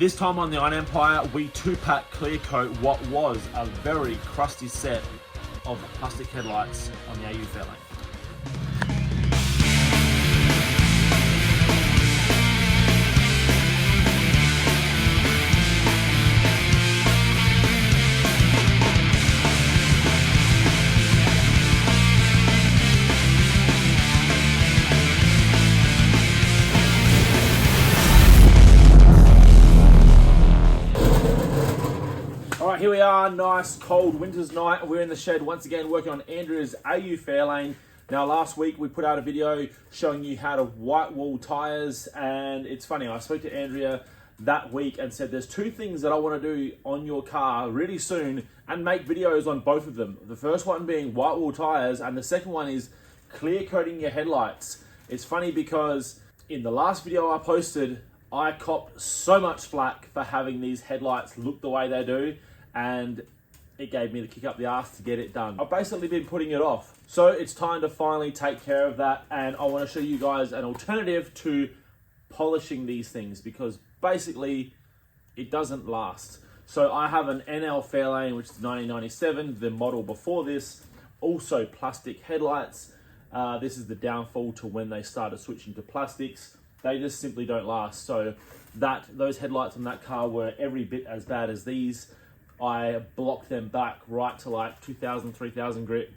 This time on the Iron Empire, we 2-pack Clearcoat what was a very crusty set of plastic headlights on the AU Fairlane. Here we are, nice cold winter's night. We're in the shed once again working on Andrea's AU Fairlane. Now last week we put out a video showing you how to white wall tires, and it's funny, I spoke to Andrea that week and said there's two things that I want to do on your car really soon and make videos on both of them. The first one being white wall tires and the second one is clear coating your headlights. It's funny because in the last video I posted, I copped so much flack for having these headlights look the way they do, and it gave me the kick up the arse to get it done. I've basically been putting it off. So it's time to finally take care of that, and I want to show you guys an alternative to polishing these things because basically it doesn't last. So I have an NL Fairlane, which is 1997, the model before this, also plastic headlights. This is the downfall to when they started switching to plastics. They just simply don't last. So those headlights on that car were every bit as bad as these. I blocked them back right to like 2,000, 3,000 grit,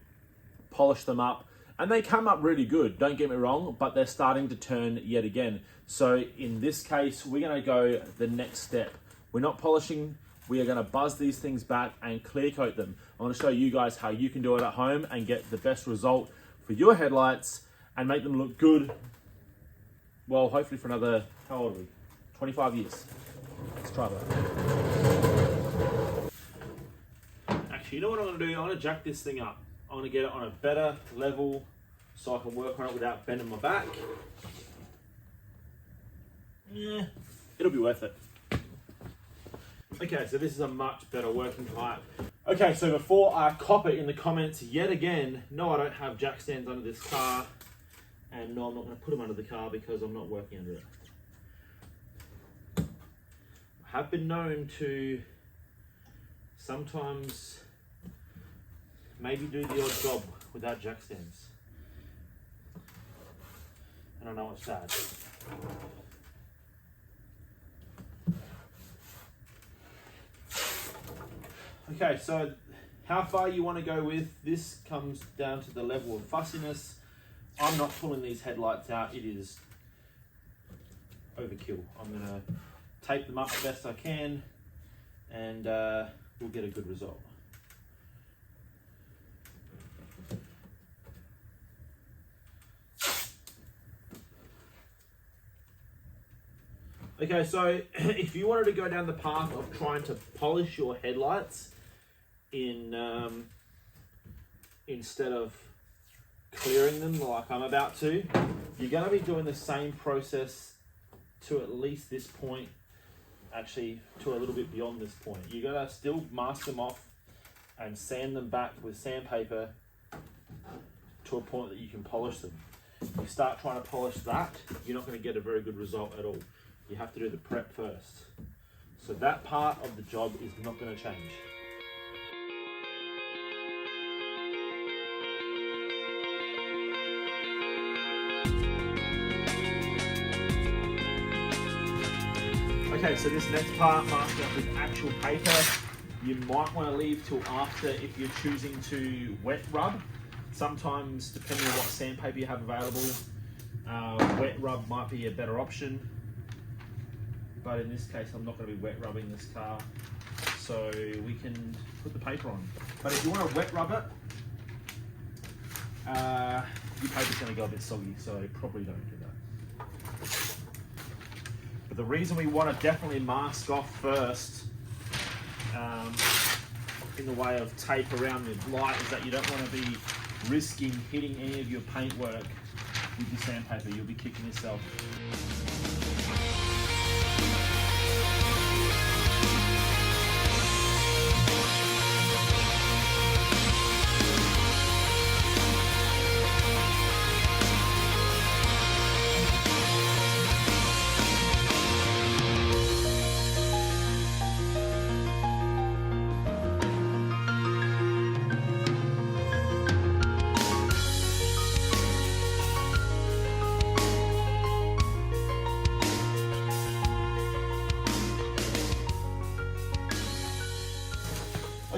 polished them up, and they come up really good, don't get me wrong, but they're starting to turn yet again. So in this case, we're gonna go the next step. We're not polishing, we are gonna buzz these things back and clear coat them. I wanna show you guys how you can do it at home and get the best result for your headlights and make them look good, well, hopefully for another, how old are we? 25 years. Let's try that. You know what I'm going to do? I'm going to jack this thing up. I'm going to get it on a better level so I can work on it without bending my back. Yeah, it'll be worth it. Okay, so this is a much better working height. Okay, so before I cop it in the comments yet again, no, I don't have jack stands under this car, and no, I'm not going to put them under the car because I'm not working under it. I have been known to sometimes maybe do the odd job without jack stands. And I know it's sad. Okay, so how far you want to go with this comes down to the level of fussiness. I'm not pulling these headlights out, it is overkill. I'm gonna tape them up the best I can and we'll get a good result. Okay, so if you wanted to go down the path of trying to polish your headlights instead of clearing them like I'm about to, you're going to be doing the same process to at least this point, actually to a little bit beyond this point. You're going to still mask them off and sand them back with sandpaper to a point that you can polish them. If you start trying to polish that, you're not going to get a very good result at all. You have to do the prep first. So that part of the job is not going to change. Okay, so this next part, masking up with actual paper, you might want to leave till after if you're choosing to wet rub. Sometimes, depending on what sandpaper you have available, wet rub might be a better option. But in this case, I'm not going to be wet rubbing this car, so we can put the paper on. But if you want to wet rub it, your paper's going to go a bit soggy, so probably don't do that. But the reason we want to definitely mask off first, in the way of tape around the light, is that you don't want to be risking hitting any of your paintwork with your sandpaper. You'll be kicking yourself.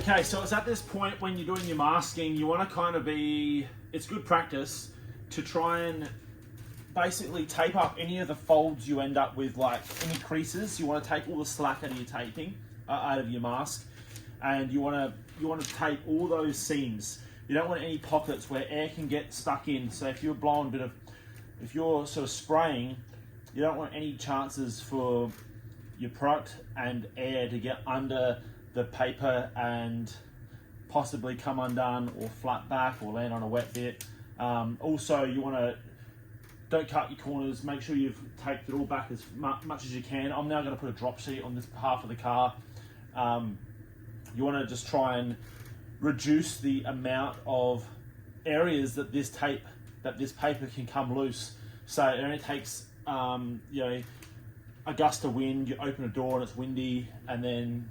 Okay, so it's at this point when you're doing your masking, you want to kind of be, it's good practice to try and basically tape up any of the folds you end up with, like any creases. You want to take all the slack out of your taping, out of your mask, and you want to tape all those seams. You don't want any pockets where air can get stuck in. So if you're blowing if you're sort of spraying, you don't want any chances for your product and air to get under the paper and possibly come undone or flat back or land on a wet bit. Also, you want to, don't cut your corners, make sure you've taped it all back as much as you can. I'm now going to put a drop sheet on this half of the car. You want to just try and reduce the amount of areas that this paper can come loose. So it only takes a gust of wind, you open a door and it's windy, and then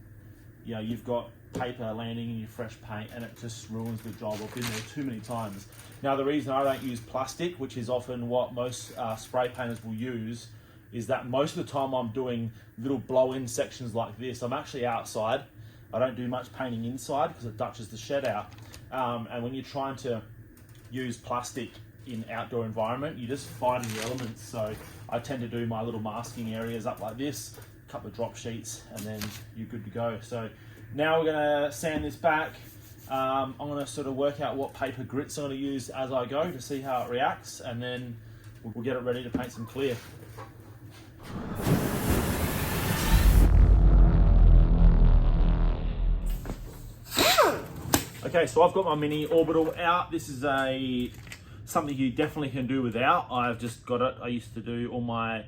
you've got paper landing in your fresh paint, and it just ruins the job. I've been there too many times. Now, the reason I don't use plastic, which is often what most spray painters will use, is that most of the time I'm doing little blow-in sections like this. I'm actually outside. I don't do much painting inside because it dutches the shed out. And when you're trying to use plastic in outdoor environment, you're just fighting the elements. So I tend to do my little masking areas up like this, a couple of drop sheets, and then you're good to go. So now we're gonna sand this back. I'm gonna sort of work out what paper grits I'm gonna use as I go to see how it reacts, and then we'll get it ready to paint some clear. Okay, so I've got my mini orbital out. This is something you definitely can do without. I've just got it. I used to do all my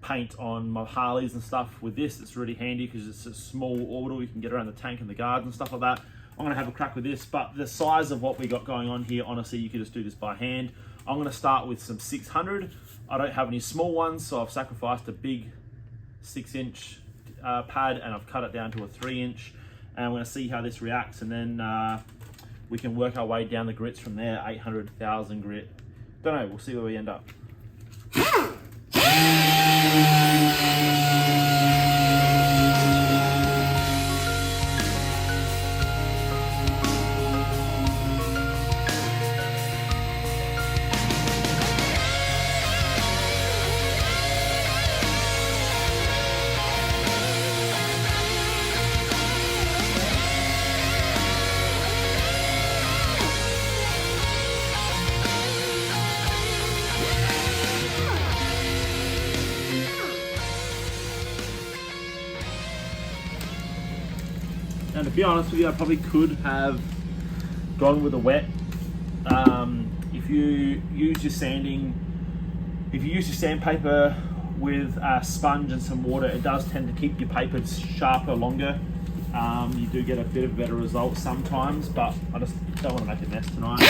paint on my Harleys and stuff with this. It's really handy because it's a small orbital. You can get around the tank and the guards and stuff like that. I'm gonna have a crack with this, but the size of what we got going on here, honestly, you could just do this by hand. I'm gonna start with some 600. I don't have any small ones, so I've sacrificed a big 6-inch pad, and I've cut it down to a 3-inch. And I'm gonna see how this reacts, and then we can work our way down the grits from there. 800,000 grit. Don't know, we'll see where we end up. And to be honest with you, I probably could have gone with a wet. If you use your sandpaper with a sponge and some water, it does tend to keep your paper sharper longer. You do get a bit of better results sometimes, but I just don't want to make a mess tonight.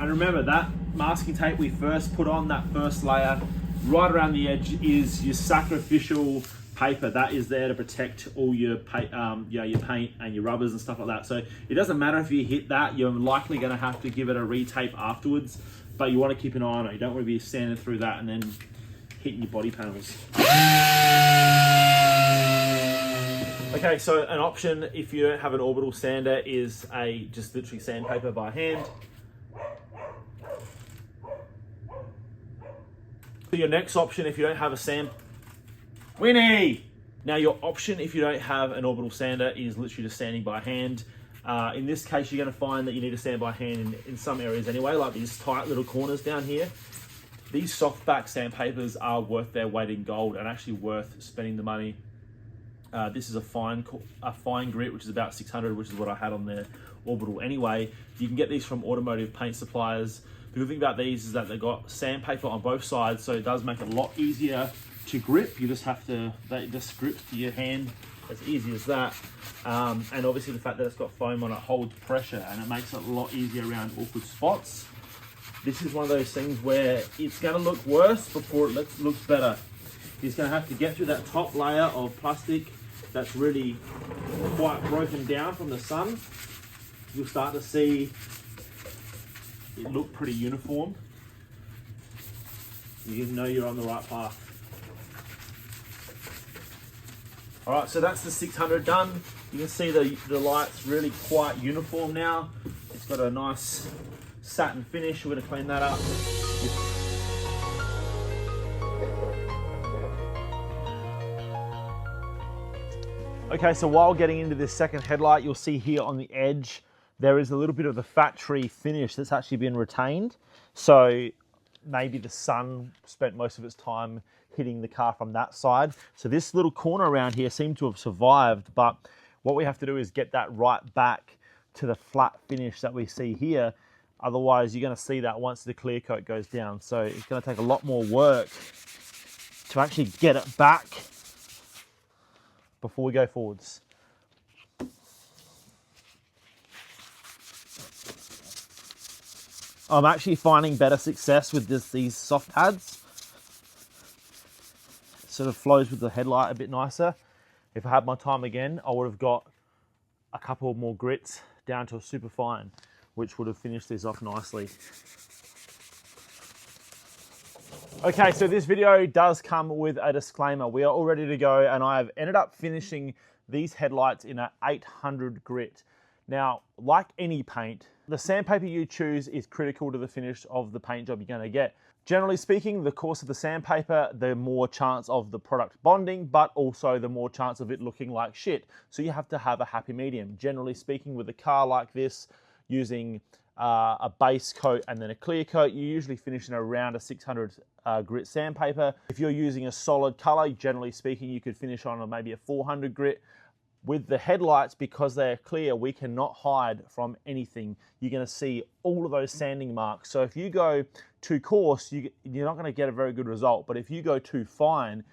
And remember, that masking tape we first put on, that first layer, right around the edge, is your sacrificial paper. That is there to protect all your paint and your rubbers and stuff like that. So it doesn't matter if you hit that, you're likely going to have to give it a retape afterwards, but you want to keep an eye on it. You don't want to be sanding through that and then hitting your body panels. Okay, so an option if you don't have an orbital sander is just literally sandpaper by hand. So your next option, if you don't have a Winnie! Now your option, if you don't have an orbital sander, is literally just sanding by hand. In this case, you're gonna find that you need to sand by hand in some areas anyway, like these tight little corners down here. These softback sandpapers are worth their weight in gold and actually worth spending the money. This is a fine grit, which is about 600, which is what I had on the orbital anyway. You can get these from automotive paint suppliers. The good thing about these is that they've got sandpaper on both sides, so it does make it a lot easier to grip. You just have to, they just grip to your hand, as easy as that. And obviously the fact that it's got foam on it holds pressure, and it makes it a lot easier around awkward spots. This is one of those things where it's gonna look worse before it looks better. He's gonna have to get through that top layer of plastic that's really quite broken down from the sun. You'll start to see it look pretty uniform. You know you're on the right path. All right, so that's the 600 done. You can see the light's really quite uniform now. It's got a nice satin finish. We're gonna clean that up. Okay, so while getting into this second headlight, you'll see here on the edge, there is a little bit of the factory finish that's actually been retained. So maybe the sun spent most of its time hitting the car from that side. So this little corner around here seemed to have survived, but what we have to do is get that right back to the flat finish that we see here. Otherwise, you're gonna see that once the clear coat goes down. So it's gonna take a lot more work to actually get it back before we go forwards. I'm actually finding better success with these soft pads. It sort of flows with the headlight a bit nicer. If I had my time again, I would have got a couple more grits down to a super fine, which would have finished this off nicely. Okay, so this video does come with a disclaimer. We are all ready to go, and I have ended up finishing these headlights in an 800 grit. Now, like any paint, the sandpaper you choose is critical to the finish of the paint job you're gonna get. Generally speaking, the coarser the sandpaper, the more chance of the product bonding, but also the more chance of it looking like shit. So you have to have a happy medium. Generally speaking, with a car like this, using a base coat and then a clear coat, you usually finish in around a 600 grit sandpaper. If you're using a solid color, generally speaking, you could finish on maybe a 400 grit. With the headlights, because they're clear, we cannot hide from anything. You're gonna see all of those sanding marks. So if you go too coarse, you're not gonna get a very good result. But if you go too fine,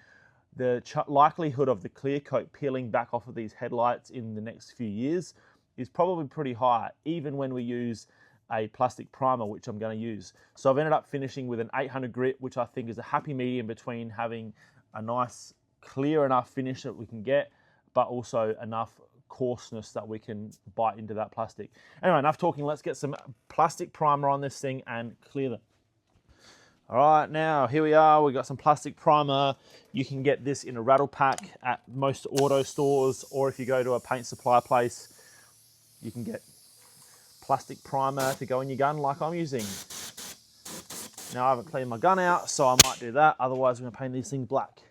the likelihood of the clear coat peeling back off of these headlights in the next few years is probably pretty high, even when we use a plastic primer, which I'm going to use. So I've ended up finishing with an 800 grit, which I think is a happy medium between having a nice clear enough finish that we can get, but also enough coarseness that we can bite into that plastic. Anyway, enough talking. Let's get some plastic primer on this thing and clear them. All right, now here we are. We've got some plastic primer. You can get this in a rattle pack at most auto stores, or if you go to a paint supply place, you can get plastic primer to go in your gun like I'm using. Now I haven't cleaned my gun out, so I might do that. Otherwise, I'm gonna paint these things black.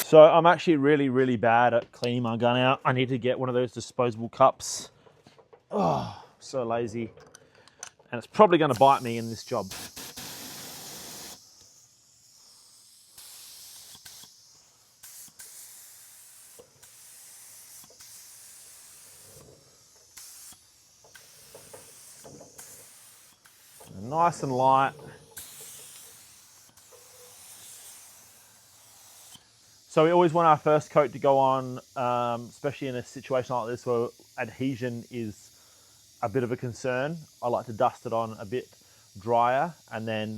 So I'm actually really bad at cleaning my gun out. I need to get one of those disposable cups. Oh, so lazy. And it's probably gonna bite me in this job. Nice and light. So we always want our first coat to go on, especially in a situation like this where adhesion is a bit of a concern. I like to dust it on a bit drier, and then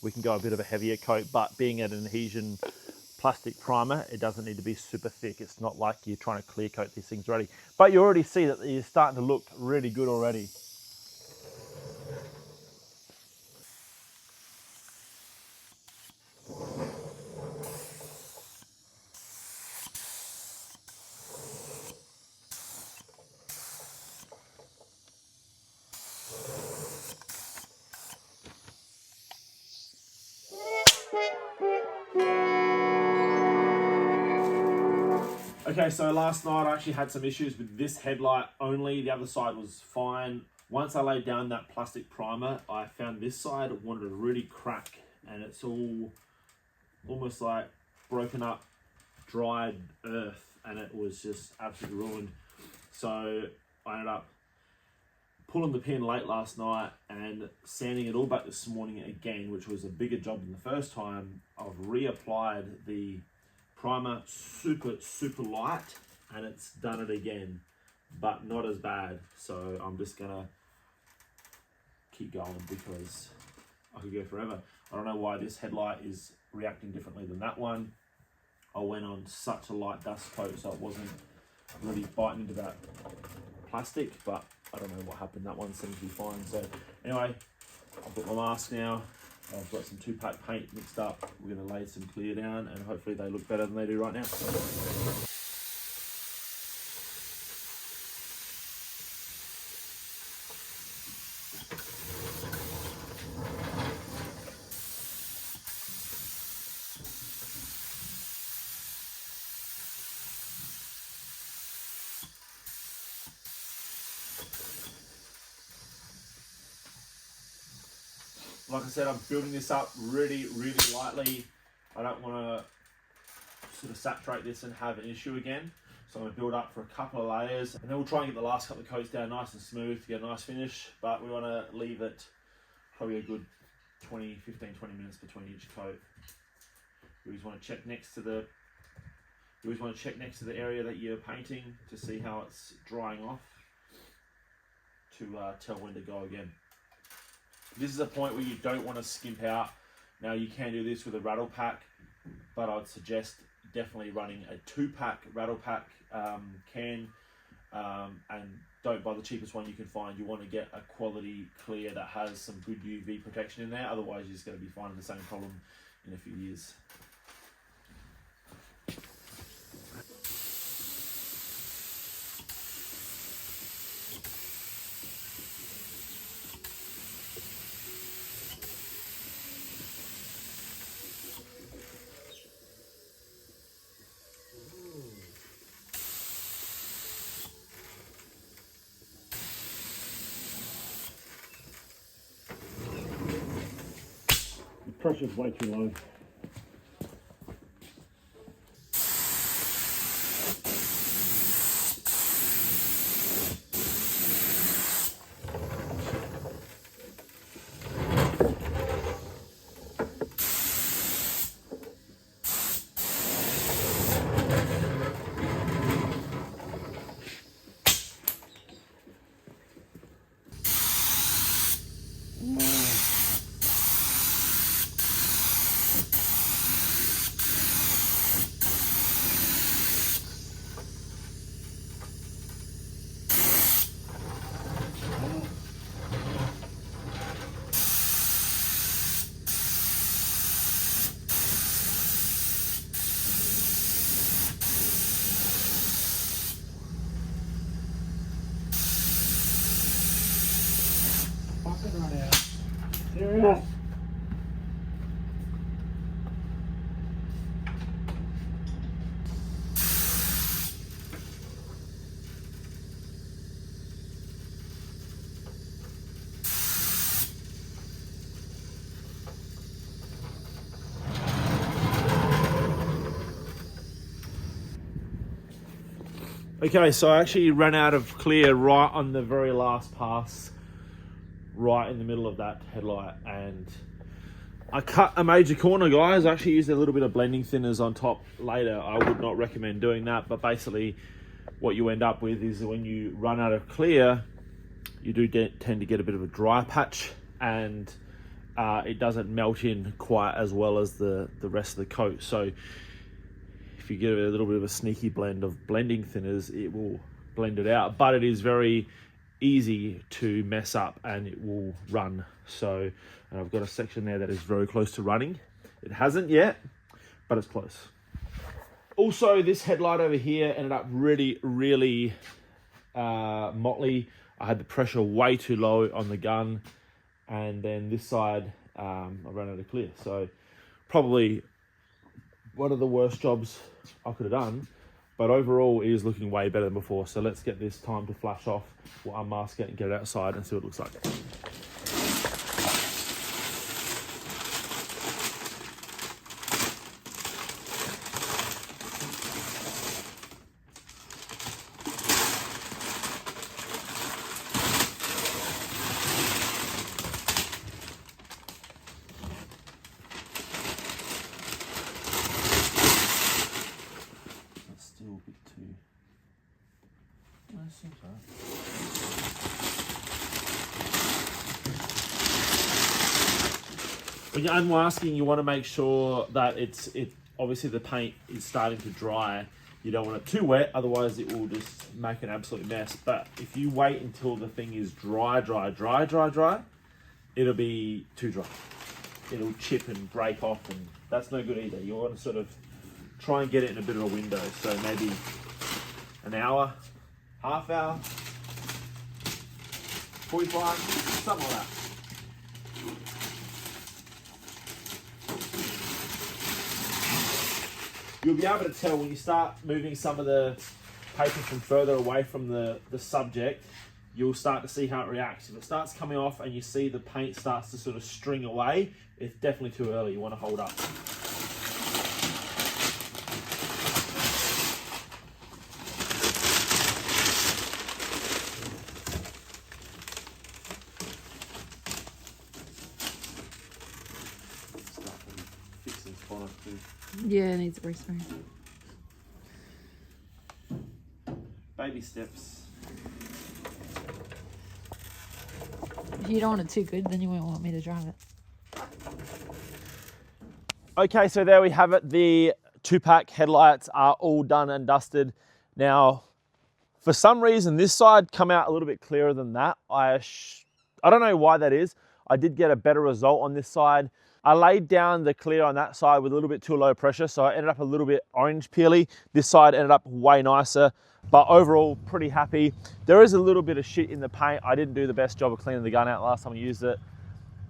we can go a bit of a heavier coat. But being an adhesion plastic primer, it doesn't need to be super thick. It's not like you're trying to clear coat these things already. But you already see that you're starting to look really good already. Okay, so last night I actually had some issues with this headlight only. The other side was fine. Once I laid down that plastic primer, I found this side wanted to really crack, and it's all almost like broken up, dried earth, and it was just absolutely ruined. So I ended up pulling the pin late last night and sanding it all back this morning again, which was a bigger job than the first time. I've reapplied the primer super light, and it's done it again, but not as bad. So I'm just gonna keep going because I could go forever. I don't know why this headlight is reacting differently than that one. I went on such a light dust coat so it wasn't really biting into that plastic, but I don't know what happened. That one seems to be fine. So anyway, I've got my mask now. I've got some 2-pack paint mixed up. We're going to lay some clear down and hopefully they look better than they do right now. Like I said, I'm building this up really, really lightly. I don't want to sort of saturate this and have an issue again. So I'm going to build up for a couple of layers and then we'll try and get the last couple of coats down nice and smooth to get a nice finish. But we want to leave it probably a good 15, 20 minutes between each coat. You always want to check next to the area that you're painting to see how it's drying off to tell when to go again. This is a point where you don't want to skimp out. Now you can do this with a rattle pack, but I'd suggest definitely running a 2-pack rattle pack can, and don't buy the cheapest one you can find. You want to get a quality clear that has some good UV protection in there, otherwise you're just going to be finding the same problem in a few years. Pressure's way too low. Right out. Serious? Okay, so I actually ran out of clear right on the very last pass, right in the middle of that headlight, and I cut a major corner, guys. I actually used a little bit of blending thinners on top later. I would not recommend doing that, but basically what you end up with is when you run out of clear, you do tend to get a bit of a dry patch, and it doesn't melt in quite as well as the rest of the coat. So if you get a little bit of a sneaky blend of blending thinners, it will blend it out, but it is very easy to mess up and it will run. So I've got a section there that is very close to running. It hasn't yet, but it's close. Also, this headlight over here ended up really motley. I had the pressure way too low on the gun, and then this side I ran out of clear. So probably one of the worst jobs I could have done, but overall it is looking way better than before. So let's get this time to flash off. We'll unmask it and get it outside and see what it looks like. When you're unmasking, you want to make sure that it's obviously the paint is starting to dry. You don't want it too wet, otherwise it will just make an absolute mess. But if you wait until the thing is dry, it'll be too dry. it'll chip and break off, and that's no good either. You want to sort of try and get it in a bit of a window, so maybe an hour, half hour, 45, something like that. You'll be able to tell when you start moving some of the paper from further away from the subject, you'll start to see how it reacts. If it starts coming off and you see the paint starts to sort of string away, it's definitely too early. You want to hold up. Yeah, it needs a respray. Baby steps. If you don't want it too good, then you won't want me to drive it. Okay, so there we have it. The 2-pack headlights are all done and dusted. Now, for some reason, this side come out a little bit clearer than that. I don't know why that is. I did get a better result on this side. I laid down the clear on that side with a little bit too low pressure, so I ended up a little bit orange peely. This side ended up way nicer, but overall pretty happy. There is a little bit of shit in the paint. I didn't do the best job of cleaning the gun out last time I used it.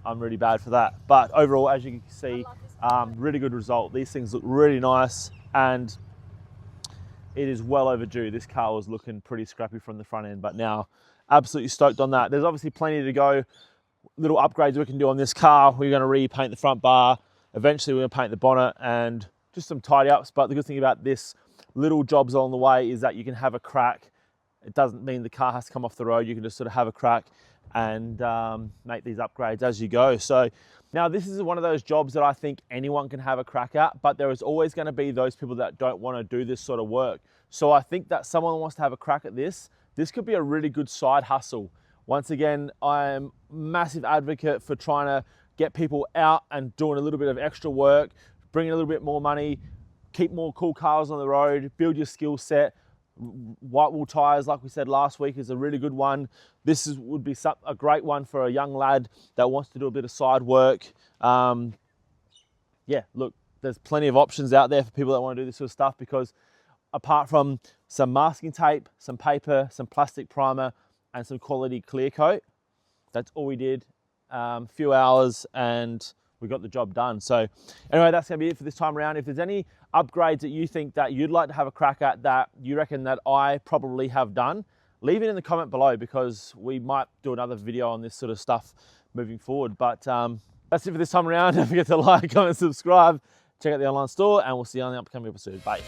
I'm really bad for that. But overall, as you can see, really good result. These things look really nice, and it is well overdue. This car was looking pretty scrappy from the front end, but now absolutely stoked on that. There's obviously plenty to go. Little upgrades we can do on this car. We're going to repaint the front bar. Eventually we're going to paint the bonnet and just some tidy ups. But the good thing about this little jobs along the way is that you can have a crack. It doesn't mean the car has to come off the road. You can just sort of have a crack and make these upgrades as you go. So now this is one of those jobs that I think anyone can have a crack at, but there is always going to be those people that don't want to do this sort of work. So I think that someone wants to have a crack at this. This could be a really good side hustle. Once again, I am a massive advocate for trying to get people out and doing a little bit of extra work, bringing a little bit more money, keep more cool cars on the road, build your skill set. White wall tires, like we said last week, is a really good one. This would be a great one for a young lad that wants to do a bit of side work. Yeah, look, there's plenty of options out there for people that want to do this sort of stuff, because apart from some masking tape, some paper, some plastic primer, and some quality clear coat, that's all we did. Few hours and we got the job done. So anyway, that's gonna be it for this time around. If there's any upgrades that you think that you'd like to have a crack at that you reckon that I probably have done, leave it in the comment below, because we might do another video on this sort of stuff moving forward. But that's it for this time around. Don't forget to like, comment, subscribe, check out the online store, and we'll see you on the upcoming episode. Bye.